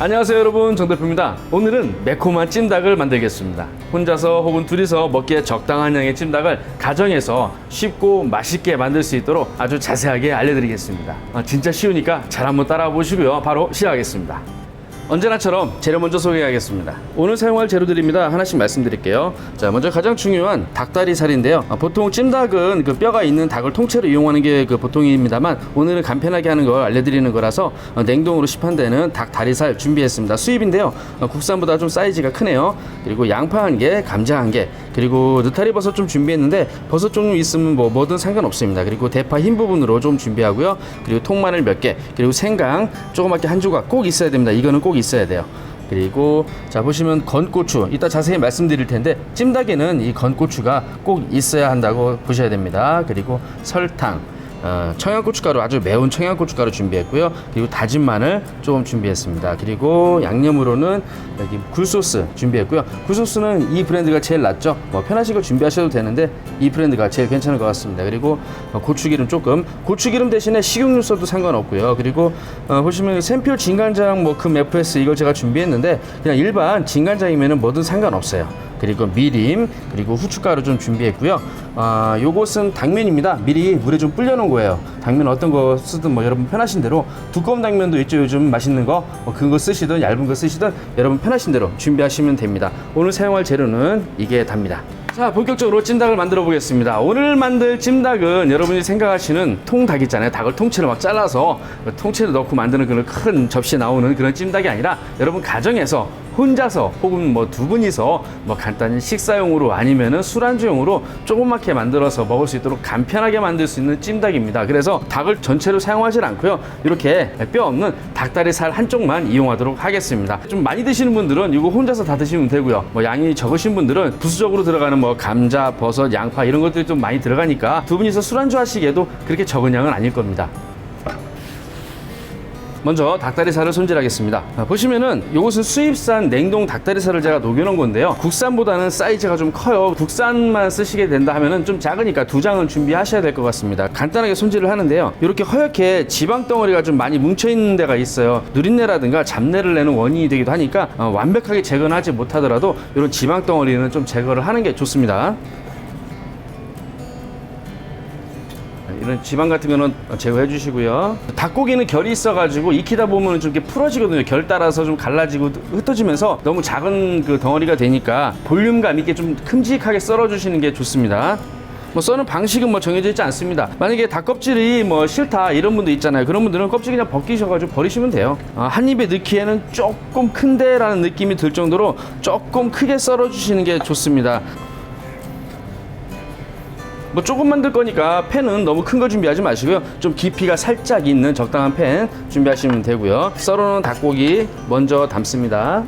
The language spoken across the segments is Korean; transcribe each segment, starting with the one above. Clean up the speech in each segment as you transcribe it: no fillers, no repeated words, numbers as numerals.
안녕하세요 여러분, 정대표입니다. 오늘은 매콤한 찜닭을 만들겠습니다. 혼자서 혹은 둘이서 먹기에 적당한 양의 찜닭을 가정에서 쉽고 맛있게 만들 수 있도록 아주 자세하게 알려드리겠습니다. 진짜 쉬우니까 잘 한번 따라와 보시고요. 바로 시작하겠습니다. 언제나처럼 재료 먼저 소개하겠습니다. 오늘 사용할 재료들입니다. 하나씩 말씀드릴게요. 자, 먼저 가장 중요한 닭다리살인데요. 보통 찜닭은 그 뼈가 있는 닭을 통째로 이용하는 게 그 보통입니다만, 오늘은 간편하게 하는 걸 알려드리는 거라서 냉동으로 시판되는 닭다리살 준비했습니다. 수입인데요. 국산보다 좀 사이즈가 크네요. 그리고 양파 1개, 감자 1개, 그리고 느타리 버섯 좀 준비했는데 버섯 종류 있으면 뭐든 상관없습니다. 그리고 대파 흰 부분으로 좀 준비하고요. 그리고 통마늘 몇 개, 그리고 생강 조그맣게 한 조각 꼭 있어야 됩니다. 이거는 꼭 있어야 돼요. 그리고 자, 보시면 건고추, 이따 자세히 말씀드릴 텐데 찜닭에는 이 건고추가 꼭 있어야 한다고 보셔야 됩니다. 그리고 설탕, 청양고춧가루, 아주 매운 청양고춧가루 준비했고요. 그리고 다진 마늘 조금 준비했습니다. 그리고 양념으로는 여기 굴소스 준비했고요. 굴소스는 이 브랜드가 제일 낫죠. 편하신 거 준비하셔도 되는데 이 브랜드가 제일 괜찮을 것 같습니다. 그리고 고추기름 조금, 고추기름 대신에 식용유 써도 상관없고요. 그리고 보시면 샘표 진간장 금 FS 이걸 제가 준비했는데 그냥 일반 진간장이면 뭐든 상관없어요. 그리고 미림, 그리고 후춧가루 좀 준비했고요. 요것은 당면입니다. 미리 물에 좀 불려놓은 거예요. 당면 어떤 거 쓰든 여러분 편하신 대로, 두꺼운 당면도 있죠. 요즘 맛있는 거, 큰 거 쓰시든 얇은 거 쓰시든 여러분 편하신 대로 준비하시면 됩니다. 오늘 사용할 재료는 이게 답니다. 자, 본격적으로 찜닭을 만들어 보겠습니다. 오늘 만들 찜닭은 여러분이 생각하시는 통닭 있잖아요. 닭을 통째로 막 잘라서 통째로 넣고 만드는 그런 큰 접시에 나오는 그런 찜닭이 아니라, 여러분 가정에서 혼자서 혹은 두 분이서 간단히 식사용으로 아니면은 술안주용으로 조그맣게 만들어서 먹을 수 있도록 간편하게 만들 수 있는 찜닭입니다. 그래서 닭을 전체로 사용하지 않고요. 이렇게 뼈 없는 닭다리살 한쪽만 이용하도록 하겠습니다. 좀 많이 드시는 분들은 이거 혼자서 다 드시면 되고요. 양이 적으신 분들은 부수적으로 들어가는 감자, 버섯, 양파 이런 것들이 좀 많이 들어가니까 두 분이서 술안주 하시기에도 그렇게 적은 양은 아닐 겁니다. 먼저 닭다리살을 손질하겠습니다. 보시면은 이것은 수입산 냉동 닭다리살을 제가 녹여놓은 건데요. 국산보다는 사이즈가 좀 커요. 국산만 쓰시게 된다 하면은 좀 작으니까 2장은 준비하셔야 될 것 같습니다. 간단하게 손질을 하는데요. 이렇게 허옇게 지방 덩어리가 좀 많이 뭉쳐있는 데가 있어요. 누린내라든가 잡내를 내는 원인이 되기도 하니까 완벽하게 제거는 하지 못하더라도 이런 지방 덩어리는 좀 제거를 하는 게 좋습니다. 이런 지방 같은 거는 제거해 주시고요. 닭고기는 결이 있어 가지고 익히다 보면 좀 이렇게 풀어지거든요. 결 따라서 좀 갈라지고 흩어지면서 너무 작은 그 덩어리가 되니까 볼륨감 있게 좀 큼직하게 썰어 주시는 게 좋습니다. 써는 방식은 정해져 있지 않습니다. 만약에 닭 껍질이 싫다 이런 분도 있잖아요. 그런 분들은 껍질 그냥 벗기셔가지고 버리시면 돼요. 한 입에 넣기에는 조금 큰데 라는 느낌이 들 정도로 조금 크게 썰어 주시는 게 좋습니다. 조금 만들 거니까 팬은 너무 큰 거 준비하지 마시고요. 좀 깊이가 살짝 있는 적당한 팬 준비하시면 되고요. 썰어놓은 닭고기 먼저 담습니다.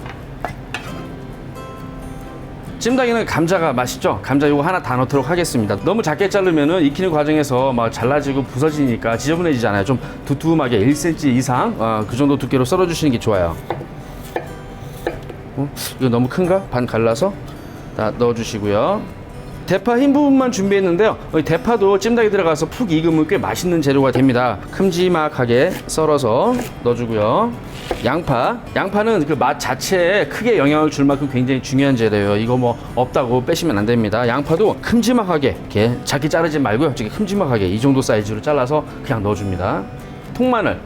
찜닭에는 감자가 맛있죠? 감자 이거 하나 다 넣도록 하겠습니다. 너무 작게 자르면은 익히는 과정에서 잘라지고 부서지니까 지저분해지잖아요. 좀 두툼하게 1cm 이상 그 정도 두께로 썰어 주시는 게 좋아요. 이거 너무 큰가? 반 갈라서 다 넣어 주시고요. 대파 흰 부분만 준비했는데요. 대파도 찜닭에 들어가서 푹 익으면 꽤 맛있는 재료가 됩니다. 큼지막하게 썰어서 넣어주고요. 양파는 그 맛 자체에 크게 영향을 줄 만큼 굉장히 중요한 재료예요. 이거 없다고 빼시면 안 됩니다. 양파도 큼지막하게, 이렇게 작게 자르지 말고요. 이렇게 큼지막하게 이 정도 사이즈로 잘라서 그냥 넣어줍니다.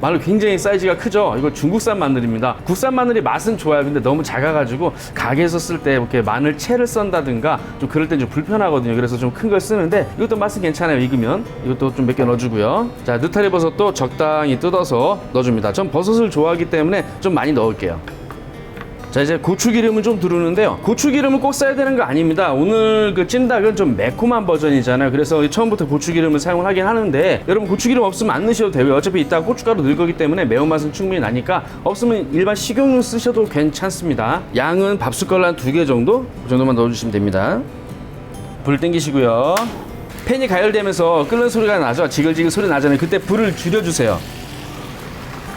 마늘 굉장히 사이즈가 크죠. 이거 중국산 마늘입니다. 국산 마늘이 맛은 좋아요. 근데 너무 작아가지고 가게에서 쓸 때 이렇게 마늘 채를 썬다든가 좀 그럴 땐 좀 불편하거든요. 그래서 좀 큰 걸 쓰는데 이것도 맛은 괜찮아요. 익으면 이것도 좀 몇 개 넣어주고요. 자, 느타리 버섯도 적당히 뜯어서 넣어줍니다. 전 버섯을 좋아하기 때문에 좀 많이 넣을게요. 자, 이제 고추기름을 좀 두르는데요. 고추기름은 꼭 써야 되는 거 아닙니다. 오늘 그 찜닭은 좀 매콤한 버전이잖아요. 그래서 처음부터 고추기름을 사용을 하긴 하는데, 여러분 고추기름 없으면 안 넣으셔도 되고요. 어차피 이따 고춧가루 넣을 거기 때문에 매운맛은 충분히 나니까 없으면 일반 식용유 쓰셔도 괜찮습니다. 양은 밥숟갈 한 2개 정도? 그 정도만 넣어주시면 됩니다. 불 땡기시고요. 팬이 가열되면서 끓는 소리가 나죠. 지글지글 소리 나잖아요. 그때 불을 줄여주세요.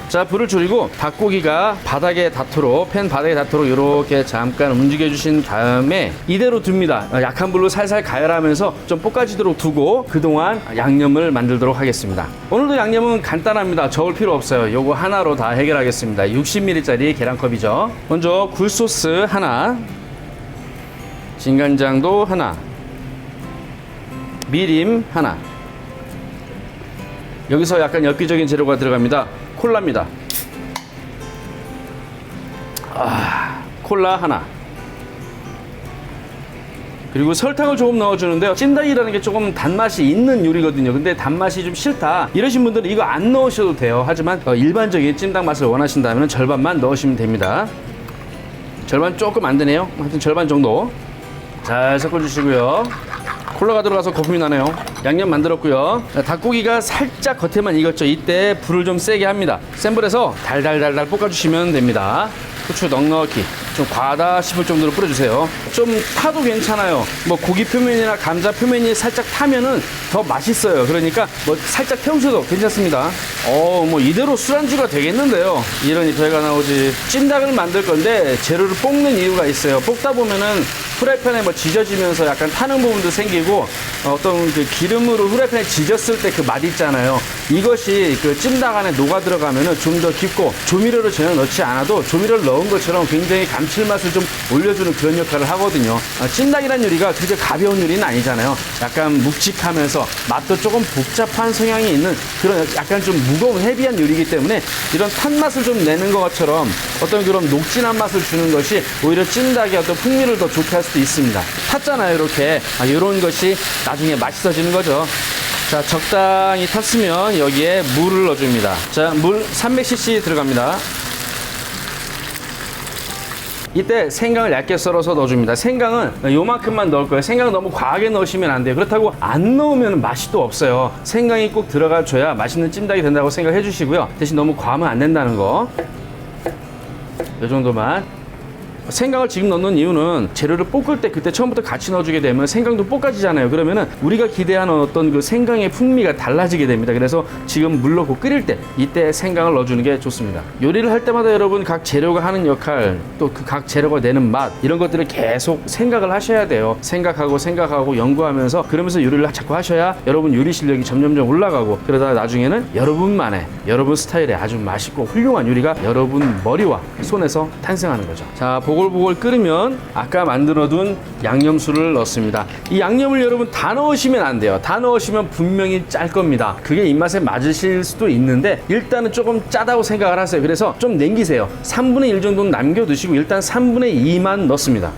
자, 불을 줄이고 닭고기가 바닥에 닿도록, 팬 바닥에 닿도록 이렇게 잠깐 움직여 주신 다음에 이대로 둡니다. 약한 불로 살살 가열하면서 좀 볶아지도록 두고 그동안 양념을 만들도록 하겠습니다. 오늘도 양념은 간단합니다. 저을 필요 없어요. 요거 하나로 다 해결하겠습니다. 60ml짜리 계란컵이죠. 먼저 굴소스 하나, 진간장도 하나, 미림 하나. 여기서 약간 엽기적인 재료가 들어갑니다. 콜라입니다. 콜라 하나. 그리고 설탕을 조금 넣어주는데요. 찜닭이라는 게 조금 단맛이 있는 요리거든요. 근데 단맛이 좀 싫다 이러신 분들은 이거 안 넣으셔도 돼요. 하지만 일반적인 찜닭 맛을 원하신다면 절반만 넣으시면 됩니다. 절반 조금 안 되네요. 하여튼 절반 정도 잘 섞어주시고요. 콜라가 들어가서 거품이 나네요. 양념 만들었고요. 닭고기가 살짝 겉에만 익었죠. 이때 불을 좀 세게 합니다. 센 불에서 달달달달 볶아주시면 됩니다. 후추 넉넉히, 좀 과하다 싶을 정도로 뿌려주세요. 좀 타도 괜찮아요. 뭐 고기 표면이나 감자 표면이 살짝 타면은 더 맛있어요. 그러니까 뭐 살짝 태우셔도 괜찮습니다. 뭐 이대로 술안주가 되겠는데요. 이러니 배가 나오지. 찜닭을 만들 건데 재료를 볶는 이유가 있어요. 볶다 보면은 프라이팬에 뭐 지져지면서 약간 타는 부분도 생기고 어떤 그 기름으로 프라이팬에 지졌을 때 그 맛 있잖아요. 이것이 그 찜닭 안에 녹아 들어가면은 좀 더 깊고 조미료를 전혀 넣지 않아도 조미료를 넣은 것처럼 굉장히 감칠맛을 좀 올려주는 그런 역할을 하거든요. 찜닭이라는 요리가 그렇게 가벼운 요리는 아니잖아요. 약간 묵직하면서 맛도 조금 복잡한 성향이 있는 그런 약간 좀 무거운 헤비한 요리이기 때문에 이런 탄맛을 좀 내는 것처럼 어떤 그런 녹진한 맛을 주는 것이 오히려 찜닭의 어떤 풍미를 더 좋게 할 수도 있습니다. 탔잖아요. 이렇게 이런 것이 나중에 맛있어지는 거죠. 자, 적당히 탔으면 여기에 물을 넣어줍니다. 자, 물 300cc 들어갑니다. 이때 생강을 얇게 썰어서 넣어줍니다. 생강은 요만큼만 넣을 거예요. 생강 너무 과하게 넣으시면 안 돼요. 그렇다고 안 넣으면 맛이 또 없어요. 생강이 꼭 들어가줘야 맛있는 찜닭이 된다고 생각해 주시고요. 대신 너무 과하면 안 된다는 거. 이 정도만. 생강을 지금 넣는 이유는 재료를 볶을 때 그때 처음부터 같이 넣어주게 되면 생강도 볶아지잖아요. 그러면은 우리가 기대하는 어떤 그 생강의 풍미가 달라지게 됩니다. 그래서 지금 물 넣고 끓일 때 이때 생강을 넣어주는 게 좋습니다. 요리를 할 때마다 여러분 각 재료가 하는 역할 또 그 각 재료가 내는 맛 이런 것들을 계속 생각을 하셔야 돼요. 생각하고 연구하면서 그러면서 요리를 자꾸 하셔야 여러분 요리 실력이 점점점 올라가고 그러다가 나중에는 여러분만의 여러분 스타일의 아주 맛있고 훌륭한 요리가 여러분 머리와 손에서 탄생하는 거죠. 자, 보글보글 끓으면 아까 만들어둔 양념수를 넣습니다. 이 양념을 여러분 다 넣으시면 안 돼요. 다 넣으시면 분명히 짤 겁니다. 그게 입맛에 맞으실 수도 있는데 일단은 조금 짜다고 생각을 하세요. 그래서 좀 남기세요. 3분의 1 정도는 남겨두시고 일단 3분의 2만 넣습니다.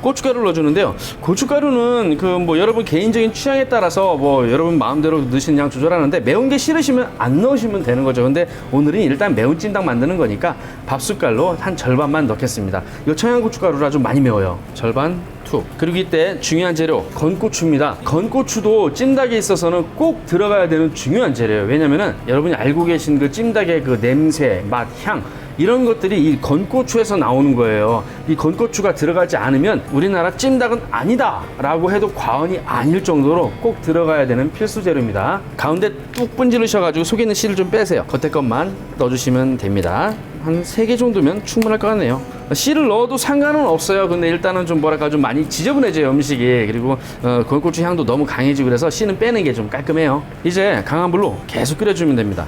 고춧가루를 넣어주는데요. 고춧가루는 그 뭐 여러분 개인적인 취향에 따라서 뭐 여러분 마음대로 넣으시는 양 조절하는데 매운 게 싫으시면 안 넣으시면 되는 거죠. 근데 오늘은 일단 매운 찜닭 만드는 거니까 밥숟갈로 한 절반만 넣겠습니다. 이 청양고춧가루라 좀 많이 매워요. 절반 툭. 그리고 이때 중요한 재료 건고추입니다. 건고추도 찜닭에 있어서는 꼭 들어가야 되는 중요한 재료예요. 왜냐면은 여러분이 알고 계신 그 찜닭의 그 냄새, 맛, 향 이런 것들이 이 건고추에서 나오는 거예요. 이 건고추가 들어가지 않으면 우리나라 찜닭은 아니다 라고 해도 과언이 아닐 정도로 꼭 들어가야 되는 필수 재료입니다. 가운데 뚝 분지르셔가지고 속에 있는 씨를 좀 빼세요. 겉에 것만 넣어주시면 됩니다. 한 3개 정도면 충분할 것 같네요. 씨를 넣어도 상관은 없어요. 근데 일단은 좀 뭐랄까 좀 많이 지저분해져요, 음식이. 그리고 건고추 향도 너무 강해지고 그래서 씨는 빼는 게 좀 깔끔해요. 이제 강한 불로 계속 끓여주면 됩니다.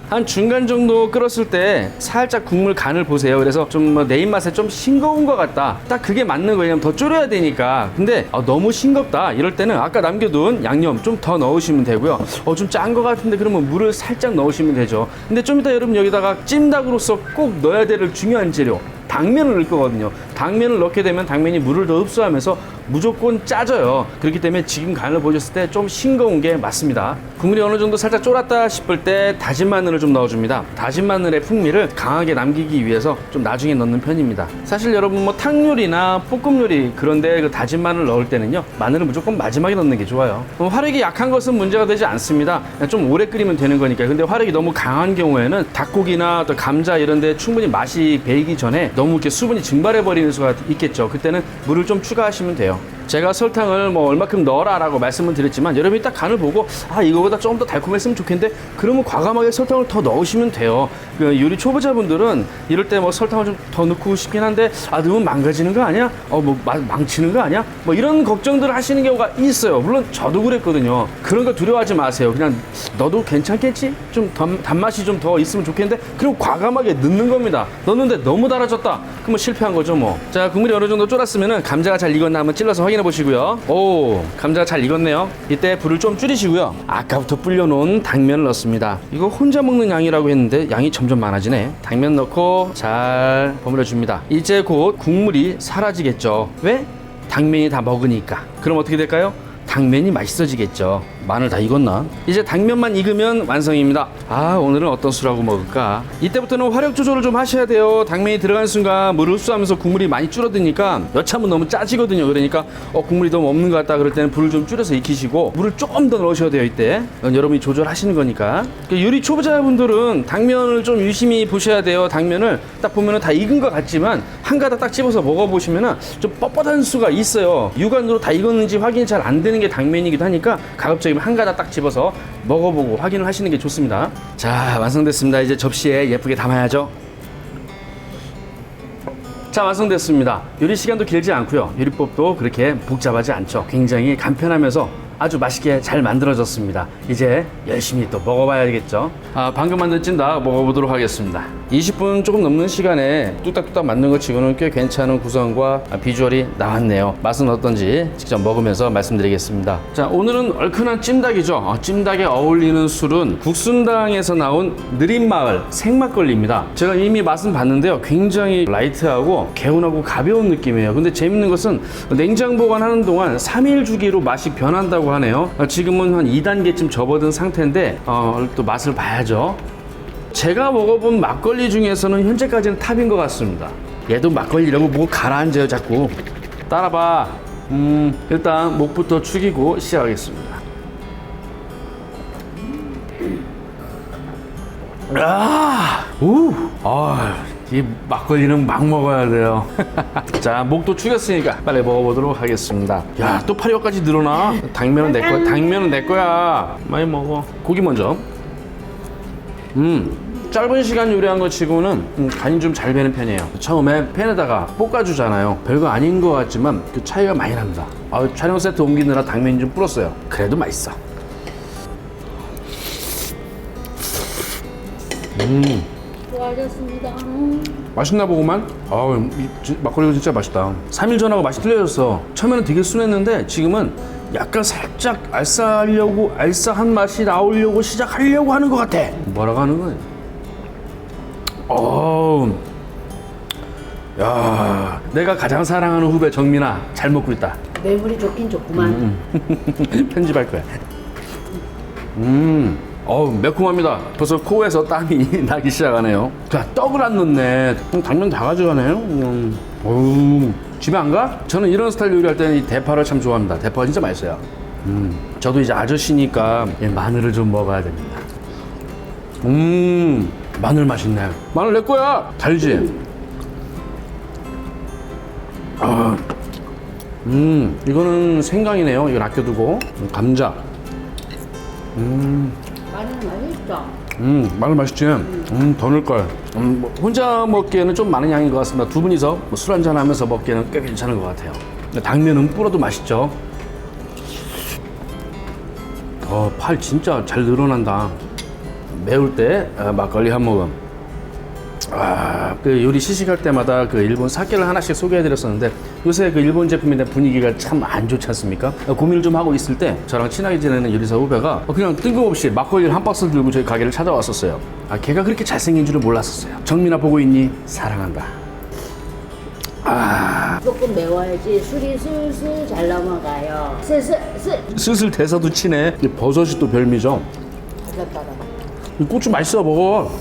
한 중간 정도 끓었을 때 살짝 국물 간을 보세요. 그래서 좀 내 입맛에 좀 싱거운 것 같다. 딱 그게 맞는 거예요. 왜냐면 더 졸여야 되니까. 근데 너무 싱겁다. 이럴 때는 아까 남겨둔 양념 좀 더 넣으시면 되고요. 좀 짠 것 같은데 그러면 물을 살짝 넣으시면 되죠. 근데 좀 이따 여러분 여기다가 찜닭으로서 꼭 넣어야 될 중요한 재료 당면을 넣을 거거든요. 당면을 넣게 되면 당면이 물을 더 흡수하면서 무조건 짜져요. 그렇기 때문에 지금 간을 보셨을 때 좀 싱거운 게 맞습니다. 국물이 어느 정도 살짝 쫄았다 싶을 때 다진 마늘을 좀 넣어줍니다. 다진 마늘의 풍미를 강하게 남기기 위해서 좀 나중에 넣는 편입니다. 사실 여러분 뭐 탕 요리나 볶음 요리 그런데 그 다진 마늘 넣을 때는요 마늘은 무조건 마지막에 넣는 게 좋아요. 화력이 약한 것은 문제가 되지 않습니다. 좀 오래 끓이면 되는 거니까요. 근데 화력이 너무 강한 경우에는 닭고기나 또 감자 이런 데 충분히 맛이 배이기 전에 너무 이렇게 수분이 증발해 버리는 수가 있겠죠. 그때는 물을 좀 추가하시면 돼요. 제가 설탕을 뭐 얼마큼 넣어라 라고 말씀을 드렸지만 여러분이 딱 간을 보고 아 이거보다 조금 더 달콤했으면 좋겠는데 그러면 과감하게 설탕을 더 넣으시면 돼요. 그 요리 초보자분들은 이럴 때 뭐 설탕을 좀 더 넣고 싶긴 한데 아 넣으면 망가지는 거 아니야? 뭐 망치는 거 아니야? 뭐 이런 걱정들을 하시는 경우가 있어요. 물론 저도 그랬거든요. 그런 거 두려워하지 마세요. 그냥 너도 괜찮겠지? 좀 단맛이 좀 더 있으면 좋겠는데 그리고 과감하게 넣는 겁니다. 넣는데 너무 달아졌다. 그러면 실패한 거죠 뭐. 자, 국물이 어느 정도 쫄았으면은 감자가 잘 익었나 한번 찔러서 확인해 보시고요. 오, 감자가 잘 익었네요. 이때 불을 좀 줄이시고요. 아까부터 불려놓은 당면을 넣습니다. 이거 혼자 먹는 양이라고 했는데 양이 점점 많아지네. 당면 넣고 잘 버무려 줍니다. 이제 곧 국물이 사라지겠죠. 왜? 당면이 다 먹으니까. 그럼 어떻게 될까요? 당면이 맛있어지겠죠. 마늘 다 익었나? 이제 당면만 익으면 완성입니다. 아, 오늘은 어떤 술하고 먹을까? 이때부터는 화력 조절을 좀 하셔야 돼요. 당면이 들어가는 순간 물을 흡수하면서 국물이 많이 줄어드니까 여차하면 너무 짜지거든요. 그러니까 국물이 너무 없는 것 같다 그럴 때는 불을 좀 줄여서 익히시고 물을 조금 더 넣으셔야 돼요. 이때 여러분이 조절하시는 거니까. 요리 초보자분들은 당면을 좀 유심히 보셔야 돼요. 당면을 딱 보면은 다 익은 것 같지만 한 가닥 딱 집어서 먹어보시면은 좀 뻣뻣한 수가 있어요. 육안으로 다 익었는지 확인이 잘 안 되는 게 당면이기도 하니까 가급적이면 한 가닥 딱 집어서 먹어보고 확인을 하시는 게 좋습니다. 자, 완성됐습니다. 이제 접시에 예쁘게 담아야죠. 자, 완성됐습니다. 요리 시간도 길지 않고요. 요리법도 그렇게 복잡하지 않죠. 굉장히 간편하면서 아주 맛있게 잘 만들어졌습니다. 이제 열심히 또 먹어봐야겠죠. 방금 만든 찜닭 먹어보도록 하겠습니다. 20분 조금 넘는 시간에 뚝딱뚝딱 만든 것 치고는 꽤 괜찮은 구성과 비주얼이 나왔네요. 맛은 어떤지 직접 먹으면서 말씀드리겠습니다. 자, 오늘은 얼큰한 찜닭이죠. 찜닭에 어울리는 술은 국순당에서 나온 느린마을 생막걸리입니다. 제가 이미 맛은 봤는데요. 굉장히 라이트하고 개운하고 가벼운 느낌이에요. 근데 재밌는 것은 냉장 보관하는 동안 3일 주기로 맛이 변한다고 하네요. 지금은 한 2단계쯤 접어든 상태인데 또 맛을 봐야죠. 제가 먹어본 막걸리 중에서는 현재까지는 탑인 것 같습니다. 얘도 막걸리라고 뭐 가라앉아요 자꾸. 따라봐. 일단 목부터 축이고 시작하겠습니다. 이 막걸리는 막 먹어야 돼요. 자, 목도 축였으니까 빨리 먹어보도록 하겠습니다. 야, 또 파리어까지 늘어나? 당면은 내 거야. 당면은 내 거야. 많이 먹어. 고기 먼저. 짧은 시간 요리한 것 치고는 간이 좀 잘 배는 편이에요. 처음에 팬에다가 볶아주잖아요. 별거 아닌 것 같지만 그 차이가 많이 납니다. 촬영 세트 옮기느라 당면이 좀 불었어요. 그래도 맛있어. 수고하셨습니다. 맛있나 보구만. 막걸리가 진짜 맛있다. 3일 전하고 맛이 틀려졌어. 처음에는 되게 순했는데 지금은 약간 살짝 알싸한 맛이 나오려고 시작하려고 하는 것 같아. 뭐라고 하는 거야? 야, 내가 가장 사랑하는 후배 정민아, 잘 먹고 있다. 매물이 좋긴 좋구만. 편집할 거야. 매콤합니다. 벌써 코에서 땀이 나기 시작하네요. 자, 떡을 안 넣네. 당면 다 가져가네요. 집에 안 가? 저는 이런 스타일 요리할 때는 이 대파를 참 좋아합니다. 대파가 진짜 맛있어요. 저도 이제 아저씨니까 마늘을 좀 먹어야 됩니다. 마늘 맛있네. 마늘 내 거야. 달지? 이거는 생강이네요. 이건 아껴두고. 감자. 마늘 맛있죠? 마늘 맛있지? 더 넣을걸. 혼자 먹기에는 좀 많은 양인 것 같습니다. 두 분이서 술 한잔 하면서 먹기에는 꽤 괜찮은 것 같아요. 당면은 불어도 맛있죠? 팔 진짜 잘 늘어난다. 매울 때 막걸리 한 모금. 그 요리 시식할 때마다 그 일본 사케를 하나씩 소개해드렸었는데 요새 그 일본 제품인데 분위기가 참 안 좋지 않습니까? 고민을 좀 하고 있을 때 저랑 친하게 지내는 요리사 후배가 그냥 뜬금없이 막걸리를 한 박스 들고 저희 가게를 찾아왔었어요. 걔가 그렇게 잘생긴 줄은 몰랐었어요. 정민아 보고 있니? 사랑한다. 조금 매워야지 술이 슬슬 잘 넘어가요. 슬슬 대사도 치네. 버섯이 또 별미죠. 이 고추 맛있어 먹어.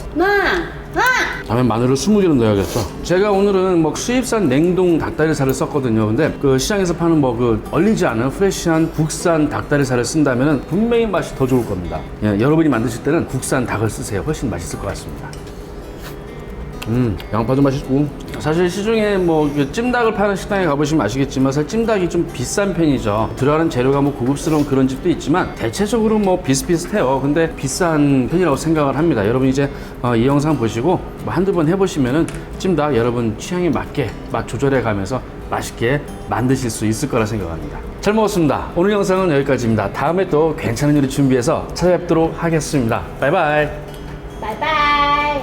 다음에 마늘을 20개는 넣어야겠어. 제가 오늘은 뭐 수입산 냉동 닭다리살을 썼거든요. 근데 그 시장에서 파는 뭐 그 얼리지 않은 프레시한 국산 닭다리살을 쓴다면은 분명히 맛이 더 좋을 겁니다. 여러분이 만드실 때는 국산 닭을 쓰세요. 훨씬 맛있을 것 같습니다. 양파도 맛있고 사실 시중에 뭐 찜닭을 파는 식당에 가보시면 아시겠지만 사실 찜닭이 좀 비싼 편이죠. 들어가는 재료가 뭐 고급스러운 그런 집도 있지만 대체적으로 뭐 비슷비슷해요. 근데 비싼 편이라고 생각을 합니다. 여러분 이제 이 영상 보시고 뭐 한두 번 해보시면은 찜닭 여러분 취향에 맞게 맛 조절해 가면서 맛있게 만드실 수 있을 거라 생각합니다. 잘 먹었습니다. 오늘 영상은 여기까지입니다. 다음에 또 괜찮은 요리 준비해서 찾아뵙도록 하겠습니다. 바이바이. 바이바이.